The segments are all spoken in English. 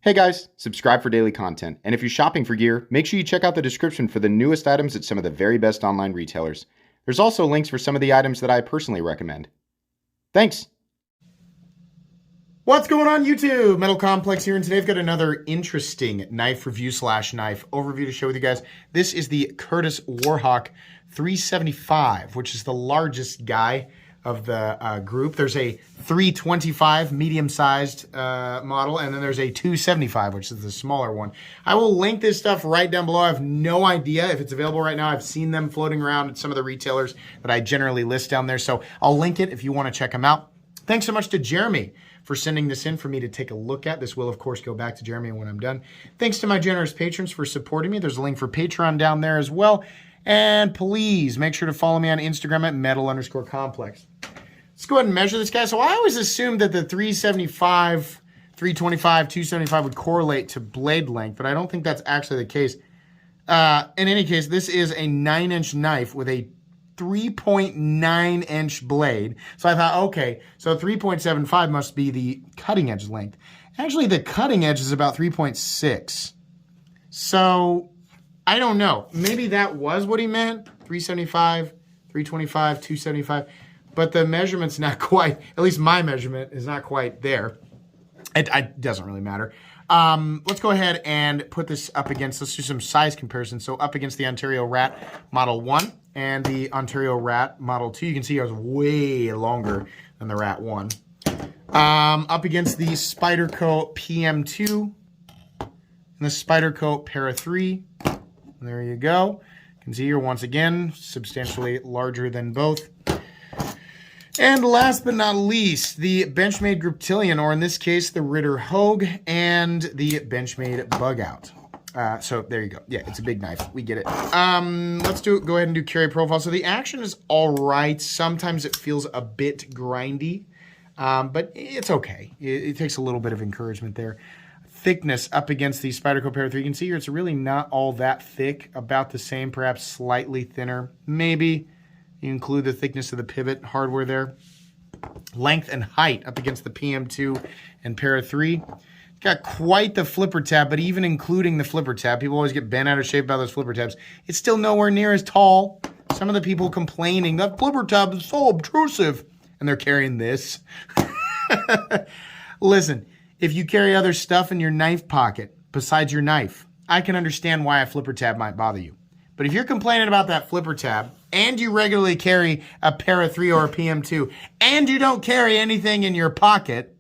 Hey guys, subscribe for daily content, and if you're shopping for gear, make sure you check out the description for the newest items at some of the very best online retailers. There's also links for some of the items that I personally recommend. Thanks! What's going on YouTube? Metal Complex here, and today I've got another interesting knife review / knife overview to share with you guys. This is the Curtiss Warhawk 375, which is the largest guy of the group. There's a 325 medium-sized model, and then there's a 275, which is the smaller one. I will link this stuff right down below. I have no idea if it's available right now. I've seen them floating around at some of the retailers that I generally list down there, so I'll link it if you want to check them out. Thanks so much to Jeremy for sending this in for me to take a look at. This will, of course, go back to Jeremy when I'm done. Thanks to my generous patrons for supporting me. There's a link for Patreon down there as well. And please make sure to follow me on Instagram at metal_complex. Let's go ahead and measure this guy. So I always assumed that the 375, 325, 275 would correlate to blade length, but I don't think that's actually the case. In any case, this is a 9-inch knife with a 3.9-inch blade. So I thought, okay, so 3.75 must be the cutting edge length. Actually, the cutting edge is about 3.6. So I don't know. Maybe that was what he meant. 375, 325, 275. But the measurement's not quite, at least my measurement is not quite there. It doesn't really matter. Let's go ahead and put this up against, let's do some size comparison. So up against the Ontario Rat Model 1 and the Ontario Rat Model 2. You can see I was way longer than the Rat 1. Up against the Spyderco PM2 and the Spyderco Para 3. And there you go. You can see here once again, substantially larger than both. And last but not least, the Benchmade Griptilian, or in this case, the Ritter Hogue, and the Benchmade Bug Out. So there you go. Yeah, it's a big knife. We get it. Let's go ahead and do carry profile. So the action is all right. Sometimes it feels a bit grindy, but it's okay. It takes a little bit of encouragement there. Thickness up against the Spyderco Para 3. You can see here it's really not all that thick. About the same, perhaps slightly thinner. Maybe. You include the thickness of the pivot hardware there. Length and height up against the PM2 and Para 3. Got quite the flipper tab, but even including the flipper tab, people always get bent out of shape about those flipper tabs. It's still nowhere near as tall. Some of the people complaining, that flipper tab is so obtrusive, and they're carrying this. Listen, if you carry other stuff in your knife pocket besides your knife, I can understand why a flipper tab might bother you. But if you're complaining about that flipper tab, and you regularly carry a Para 3 or a PM2, and you don't carry anything in your pocket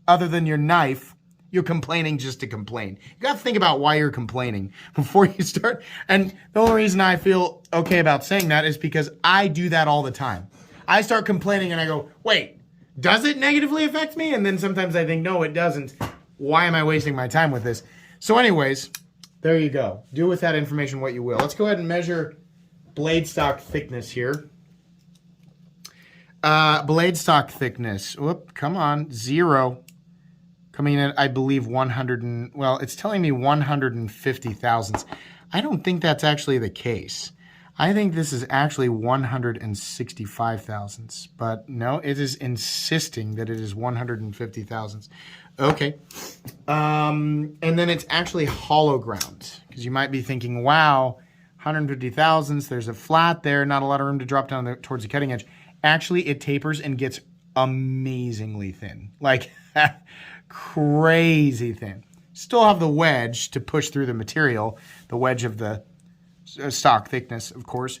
other than your knife, you're complaining just to complain. You got to think about why you're complaining before you start. And the only reason I feel okay about saying that is because I do that all the time. I start complaining and I go, wait, does it negatively affect me? And then sometimes I think, no, it doesn't. Why am I wasting my time with this? So anyways, there you go. Do with that information what you will. Let's go ahead and measure blade stock thickness here. Blade stock thickness. Whoop, come on. 0. Coming in at, I believe, 100 and, well, it's telling me 150 thousandths. I don't think that's actually the case. I think this is actually 165 thousandths. But no, it is insisting that it is 150 thousandths. Okay. And then it's actually hollow ground. Because you might be thinking, wow, 150 thousandths, there's a flat there, not a lot of room to drop down towards the cutting edge. Actually, it tapers and gets amazingly thin. Like, crazy thin. Still have the wedge to push through the material, the wedge of the stock thickness, of course.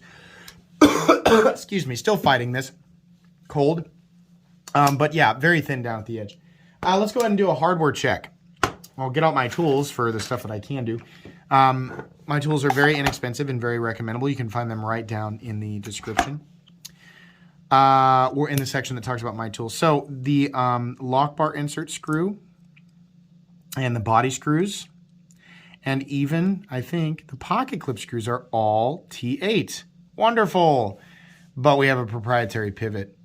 Excuse me, still fighting this cold. But yeah, very thin down at the edge. Let's go ahead and do a hardware check. I'll get out my tools for the stuff that I can do. My tools are very inexpensive and very recommendable. You can find them right down in the description. Or in the section that talks about my tools. So the lock bar insert screw and the body screws and even, I think, the pocket clip screws are all T8. Wonderful. But we have a proprietary pivot.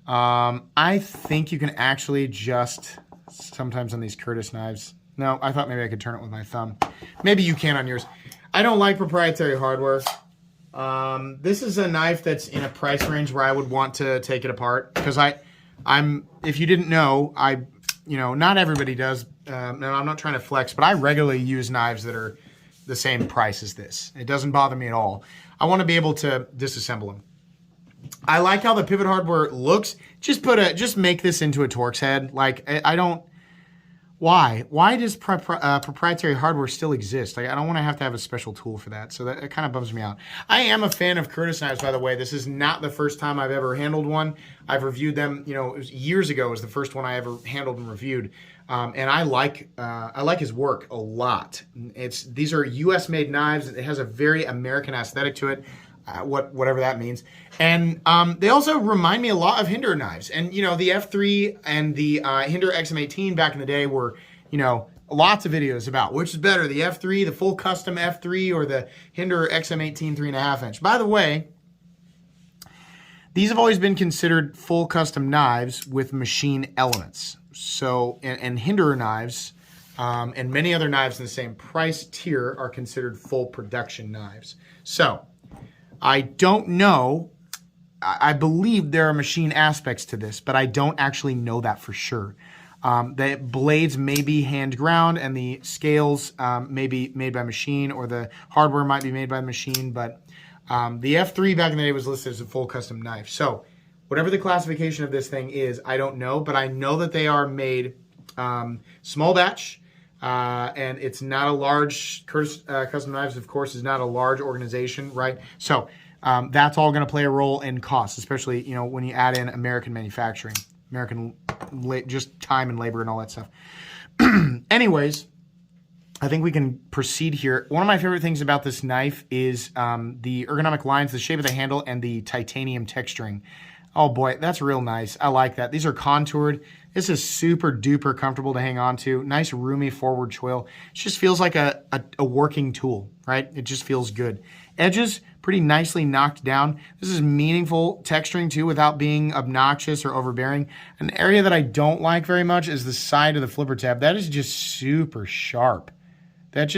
I think you can actually just, sometimes on these Curtiss knives, no, I thought maybe I could turn it with my thumb. Maybe you can on yours. I don't like proprietary hardware. This is a knife that's in a price range where I would want to take it apart because if you didn't know, not everybody does, now I'm not trying to flex, but I regularly use knives that are the same price as this. It doesn't bother me at all. I want to be able to disassemble them. I like how the pivot hardware looks. Just make this into a Torx head. Like, I don't. Why does proprietary hardware still exist? Like, I don't want to have a special tool for that. So that kind of bums me out. I am a fan of Curtiss knives, by the way. This is not the first time I've ever handled one. I've reviewed them. You know, it was years ago was the first one I ever handled and reviewed. And I like his work a lot. These are U.S. made knives. It has a very American aesthetic to it. Whatever that means. And they also remind me a lot of Hinder knives. And, you know, the F3 and the Hinder XM18 back in the day were, you know, lots of videos about which is better, the F3, the full custom F3, or the Hinder XM18 3.5 inch. By the way, these have always been considered full custom knives with machine elements. So, and Hinder knives and many other knives in the same price tier are considered full production knives. So, I don't know. I believe there are machine aspects to this, but I don't actually know that for sure. The blades may be hand ground and the scales may be made by machine, or the hardware might be made by machine, but the F3 back in the day was listed as a full custom knife. So whatever the classification of this thing is, I don't know, but I know that they are made small batch. And it's not a large, Curtiss Custom Knives, of course, is not a large organization, right? So that's all going to play a role in cost, especially, you know, when you add in American manufacturing, just time and labor and all that stuff. Anyways, I think we can proceed here. One of my favorite things about this knife is the ergonomic lines, the shape of the handle, and the titanium texturing. Oh boy, that's real nice. I like that. These are contoured. This is super duper comfortable to hang on to. Nice roomy forward choil. It just feels like a working tool, right? It just feels good. Edges, pretty nicely knocked down. This is meaningful texturing too without being obnoxious or overbearing. An area that I don't like very much is the side of the flipper tab. That is just super sharp. That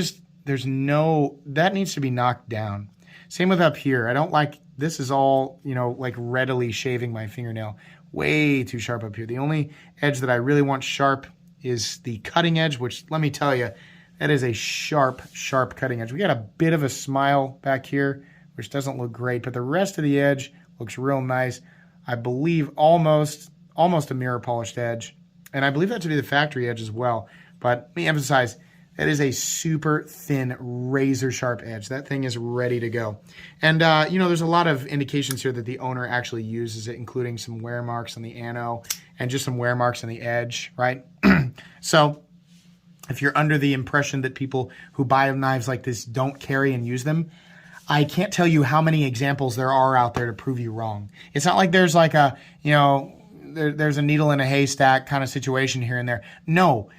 needs to be knocked down. Same with up here. I don't like, this is all, you know, like readily shaving my fingernail. Way too sharp up here. The only edge that I really want sharp is the cutting edge, which, let me tell you, that is a sharp, sharp cutting edge. We got a bit of a smile back here, which doesn't look great, but the rest of the edge looks real nice. I believe almost a mirror polished edge. And I believe that to be the factory edge as well. But let me emphasize, that is a super thin, razor sharp edge. That thing is ready to go. And, you know, there's a lot of indications here that the owner actually uses it, including some wear marks on the ano and just some wear marks on the edge, right? So if you're under the impression that people who buy knives like this don't carry and use them, I can't tell you how many examples there are out there to prove you wrong. It's not like there's like a, you know, there's a needle in a haystack kind of situation here and there. No.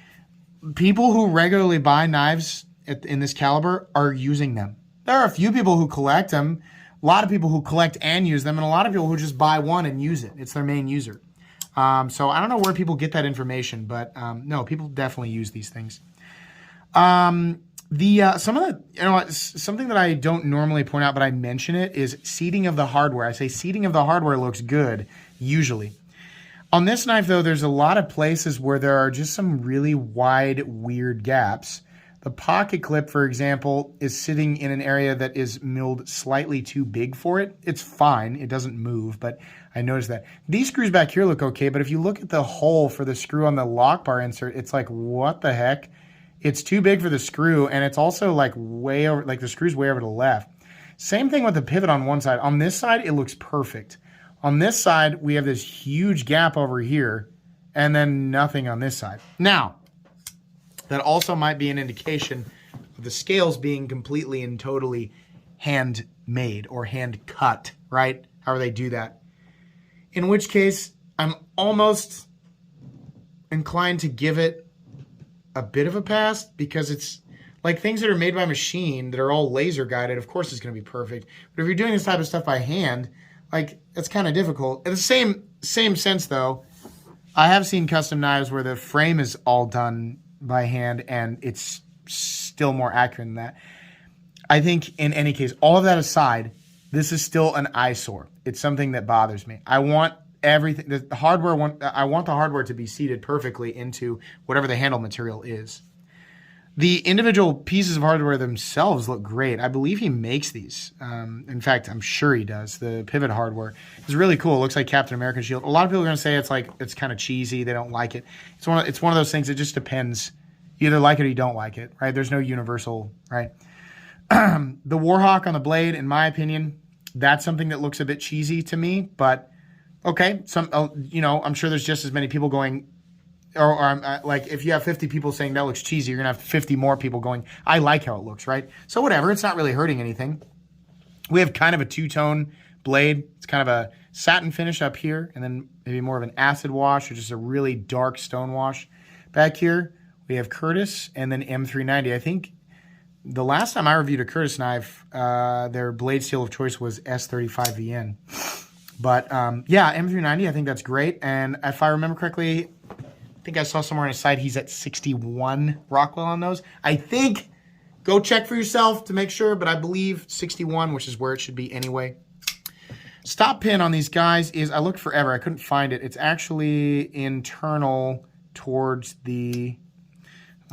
People who regularly buy knives in this caliber are using them. There are a few people who collect them, a lot of people who collect and use them, and a lot of people who just buy one and use it. It's their main user. So I don't know where people get that information, but no, people definitely use these things. Some of the, you know, something that I don't normally point out, but I mention it, is seating of the hardware. I say seating of the hardware looks good, usually. On this knife, though, there's a lot of places where there are just some really wide, weird gaps. The pocket clip, for example, is sitting in an area that is milled slightly too big for it. It's fine. It doesn't move, but I noticed that. These screws back here look okay, but if you look at the hole for the screw on the lock bar insert, it's like, what the heck? It's too big for the screw, and it's also like way over, like the screw's way over to the left. Same thing with the pivot on one side. On this side, it looks perfect. On this side, we have this huge gap over here, and then nothing on this side. Now, that also might be an indication of the scales being completely and totally handmade or hand cut, right? However they do that. In which case, I'm almost inclined to give it a bit of a pass, because it's like things that are made by machine that are all laser guided, of course it's going to be perfect. But if you're doing this type of stuff by hand, like, it's kind of difficult. In the same sense, though, I have seen custom knives where the frame is all done by hand and it's still more accurate than that. I think in any case, all of that aside, this is still an eyesore. It's something that bothers me. I want everything. The hardware, I want the hardware to be seated perfectly into whatever the handle material is. The individual pieces of hardware themselves look great. I believe he makes these. In fact, I'm sure he does. The pivot hardware is really cool. It looks like Captain America's shield. A lot of people are going to say it's kind of cheesy. They don't like it. It's one of those things. It just depends. You either like it or you don't like it, right? There's no universal, right? The Warhawk on the blade, in my opinion, that's something that looks a bit cheesy to me. But okay, I'm sure there's just as many people going. Or like if you have 50 people saying that looks cheesy, you're going to have 50 more people going, I like how it looks, right? So whatever, it's not really hurting anything. We have kind of a two-tone blade. It's kind of a satin finish up here, and then maybe more of an acid wash or just a really dark stone wash. Back here, we have Curtiss and then M390. I think the last time I reviewed a Curtiss knife, their blade steel of choice was S35VN. But yeah, M390, I think that's great. And if I remember correctly, I think I saw somewhere on his site he's at 61 Rockwell on those. I think, go check for yourself to make sure, but I believe 61, which is where it should be anyway. Stop pin on these guys is, I looked forever, I couldn't find it. It's actually internal towards the,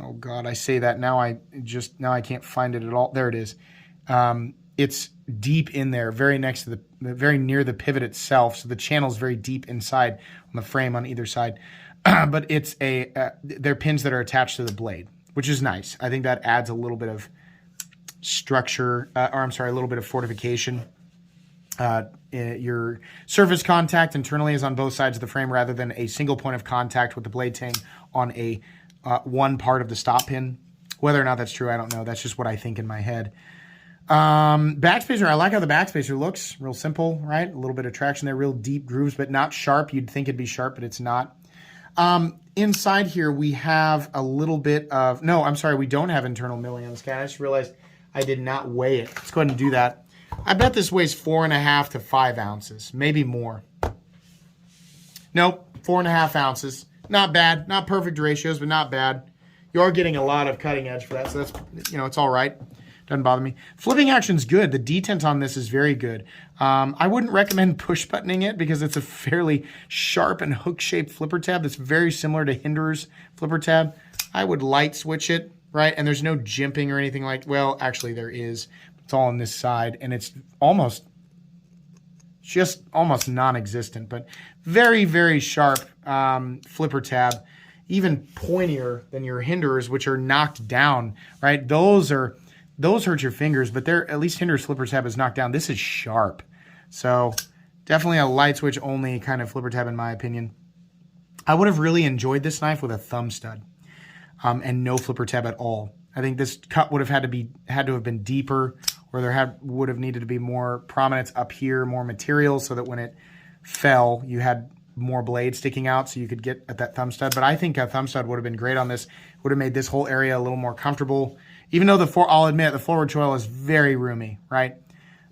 oh God, I say that now I can't find it at all. There it is. It's deep in there, very next to very near the pivot itself. So the channel's very deep inside on the frame on either side. But it's they're pins that are attached to the blade, which is nice. I think that adds a little bit of structure, a little bit of fortification. Your surface contact internally is on both sides of the frame rather than a single point of contact with the blade tang on a one part of the stop pin. Whether or not that's true, I don't know. That's just what I think in my head. Backspacer, I like how the backspacer looks. Real simple, right? A little bit of traction there, real deep grooves, but not sharp. You'd think it'd be sharp, but it's not. Inside here, we have a little bit of, no, I'm sorry, we don't have internal milling on this guy. I just realized I did not weigh it. Let's go ahead and do that. I bet this weighs 4.5 to 5 ounces, maybe more. Nope, 4.5 ounces. Not bad, not perfect ratios, but not bad. You are getting a lot of cutting edge for that, so that's, it's all right. Doesn't bother me. Flipping action's good. The detent on this is very good. I wouldn't recommend push buttoning it because it's a fairly sharp and hook-shaped flipper tab that's very similar to Hinder's flipper tab. I would light switch it, right? And there's no jimping or anything like, well, actually there is. It's all on this side, and it's almost non-existent, but very, very sharp flipper tab, even pointier than your Hinders, which are knocked down, right? Those hurt your fingers, but at least Hinder's flipper tab is knocked down. This is sharp. So definitely a light switch only kind of flipper tab in my opinion. I would have really enjoyed this knife with a thumb stud and no flipper tab at all. I think this cut would have had to have been deeper, or would have needed to be more prominence up here, more material, so that when it fell, you had more blade sticking out so you could get at that thumb stud. But I think a thumb stud would have been great on this. Would have made this whole area a little more comfortable. Even though I'll admit the forward choil is very roomy, right?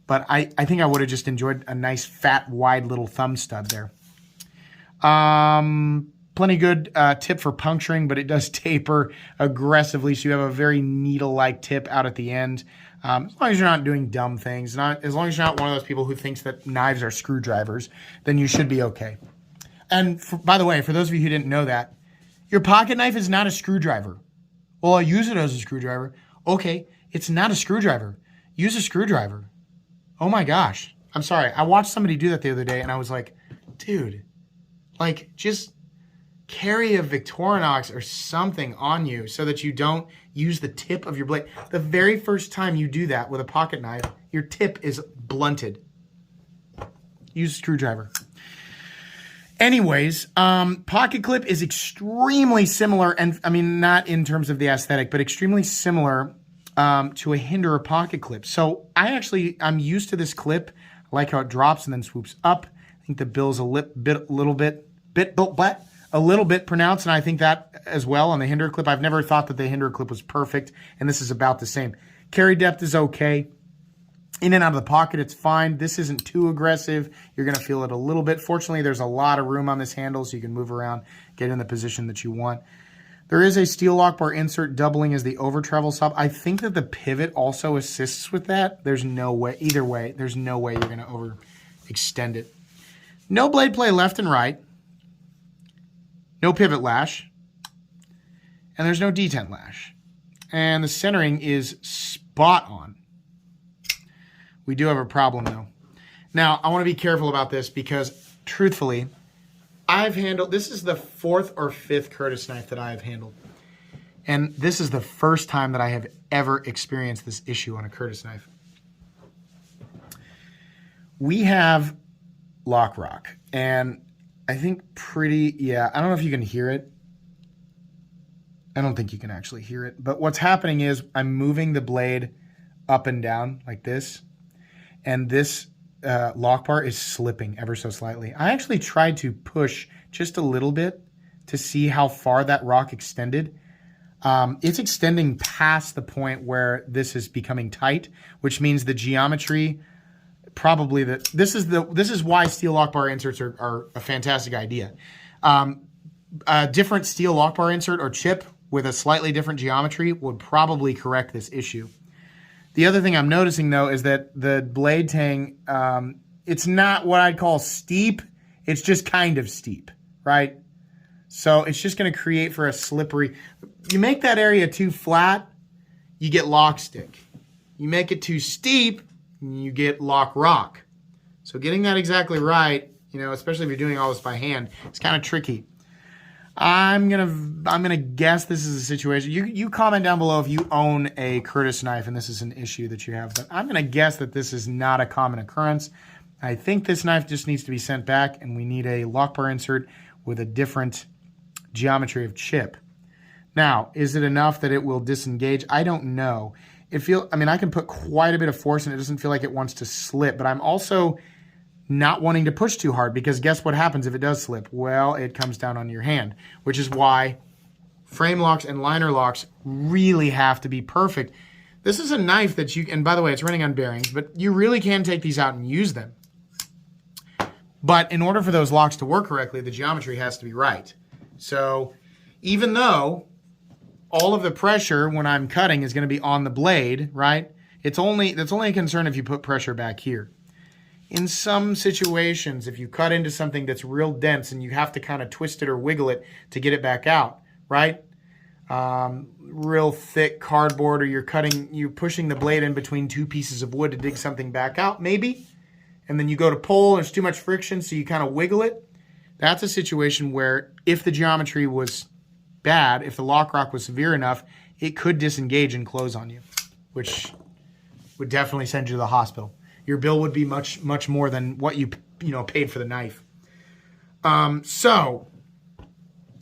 But I think I would have just enjoyed a nice, fat, wide little thumb stud there. Plenty good tip for puncturing, but it does taper aggressively, so you have a very needle-like tip out at the end. As long as you're not doing dumb things, as long as you're not one of those people who thinks that knives are screwdrivers, then you should be okay. And by the way, for those of you who didn't know that, your pocket knife is not a screwdriver. Well, I use it as a screwdriver. Okay, it's not a screwdriver. Use a screwdriver. Oh my gosh. I'm sorry. I watched somebody do that the other day, and I was like, dude, just carry a Victorinox or something on you so that you don't use the tip of your blade. The very first time you do that with a pocket knife, your tip is blunted. Use a screwdriver. Anyways, pocket clip is extremely similar, and I mean, not in terms of the aesthetic, but extremely similar to a Hinder or pocket clip. So I'm used to this clip. I like how it drops and then swoops up. I think the bill's a little bit pronounced, and I think that as well on the Hinder clip. I've never thought that the Hinder clip was perfect, and this is about the same. Carry depth is okay. In and out of the pocket, it's fine. This isn't too aggressive. You're going to feel it a little bit. Fortunately, there's a lot of room on this handle, so you can move around, get in the position that you want. There is a steel lock bar insert doubling as the over travel stop. I think that the pivot also assists with that. There's no way, either way, there's no way you're going to overextend it. No blade play left and right. No pivot lash. And there's no detent lash. And the centering is spot on. We do have a problem though. Now, I want to be careful about this because truthfully, this is the 4th or 5th Curtiss knife that I have handled. And this is the first time that I have ever experienced this issue on a Curtiss knife. We have lock rock, and I think I don't know if you can hear it. I don't think you can actually hear it, but what's happening is I'm moving the blade up and down like this, and this lock bar is slipping ever so slightly. I actually tried to push just a little bit to see how far that rock extended. It's extending past the point where this is becoming tight, which means the geometry probably this is why steel lock bar inserts are a fantastic idea. A different steel lock bar insert or chip with a slightly different geometry would probably correct this issue. The other thing I'm noticing though is that the blade tang, it's not what I'd call steep. It's just kind of steep, right? So it's just going to create for a slippery. You make that area too flat, you get lock stick. You make it too steep, you get lock rock. So getting that exactly right, especially if you're doing all this by hand, it's kind of tricky. I'm gonna guess this is a situation. You comment down below if you own a Curtiss knife and this is an issue that you have, but I'm gonna guess that this is not a common occurrence. I think this knife just needs to be sent back, and we need a lock bar insert with a different geometry of chip. Now, is it enough that it will disengage? I don't know. I can put quite a bit of force and it doesn't feel like it wants to slip, but I'm also not wanting to push too hard because guess what happens if it does slip? Well, it comes down on your hand, which is why frame locks and liner locks really have to be perfect. This is a knife that and by the way, it's running on bearings, but you really can take these out and use them. But in order for those locks to work correctly, the geometry has to be right. So even though all of the pressure when I'm cutting is going to be on the blade, right? That's only a concern if you put pressure back here. In some situations, if you cut into something that's real dense and you have to kind of twist it or wiggle it to get it back out, right? Real thick cardboard, or you're pushing the blade in between two pieces of wood to dig something back out, maybe. And then you go to pull, there's too much friction, so you kind of wiggle it. That's a situation where if the geometry was bad, if the lock rock was severe enough, it could disengage and close on you, which would definitely send you to the hospital. Your bill would be much, much more than what you paid for the knife. So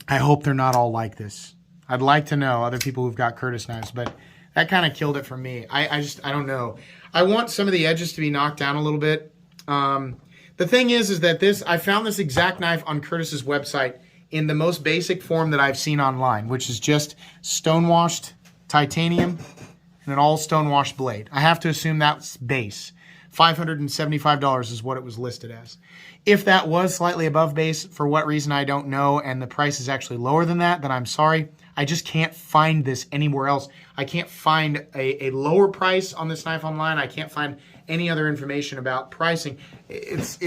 I hope they're not all like this. I'd like to know other people who've got Curtiss knives, but that kind of killed it for me. I don't know. I want some of the edges to be knocked down a little bit. The thing is that I found this exact knife on Curtiss's website in the most basic form that I've seen online, which is just stonewashed titanium and an all stonewashed blade. I have to assume that's base. $575 is what it was listed as. If that was slightly above base, for what reason I don't know, and the price is actually lower than that, then I'm sorry. I just can't find this anywhere else. I can't find a lower price on this knife online. I can't find any other information about pricing. It's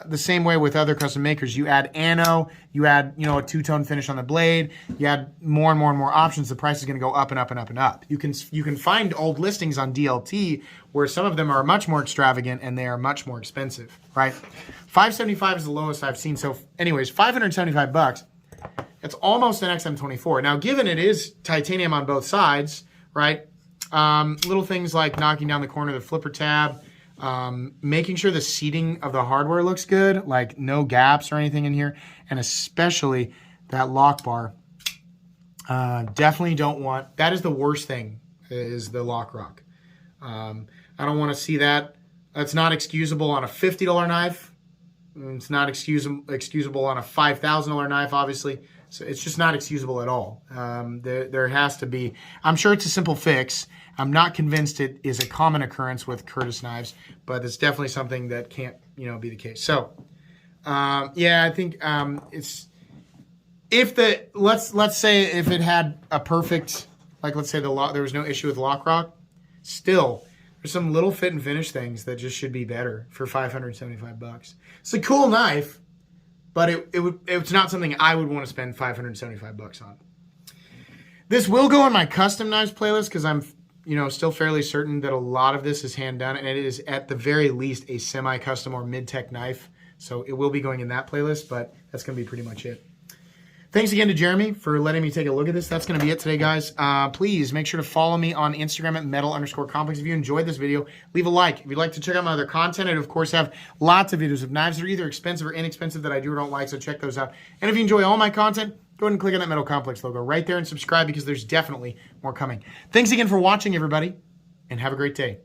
the same way with other custom makers. You add ano, you add a two-tone finish on the blade, you add more and more and more options. The price is going to go up and up and up and up. You can find old listings on DLT where some of them are much more extravagant and they are much more expensive, right? $575 is the lowest I've seen. So anyways, $575. It's almost an XM24. Now, given it is titanium on both sides, right? Little things like knocking down the corner of the flipper tab, making sure the seating of the hardware looks good, like no gaps or anything in here, and especially that lock bar. Definitely don't want, that is the worst thing, is the lock rock. I don't want to see that. That's not excusable on a $50 knife. It's not excusable on a $5,000 knife, obviously. So it's just not excusable at all. There has to be, I'm sure it's a simple fix. I'm not convinced it is a common occurrence with Curtiss knives, but it's definitely something that can't, be the case. So, yeah, I think let's say if it had a perfect, like let's say there was no issue with lock rock, still There's some little fit and finish things that just should be better for $575. It's a cool knife, but it's not something I would want to spend $575 on. This will go in my custom knives playlist because I'm, still fairly certain that a lot of this is hand done, and it is at the very least a semi-custom or mid-tech knife. So it will be going in that playlist, but that's going to be pretty much it. Thanks again to Jeremy for letting me take a look at this. That's going to be it today, guys. Please make sure to follow me on Instagram at metal_complex. If you enjoyed this video, leave a like. If you'd like to check out my other content, I, of course, have lots of videos of knives that are either expensive or inexpensive that I do or don't like, so check those out. And if you enjoy all my content, go ahead and click on that Metal Complex logo right there and subscribe because there's definitely more coming. Thanks again for watching, everybody, and have a great day.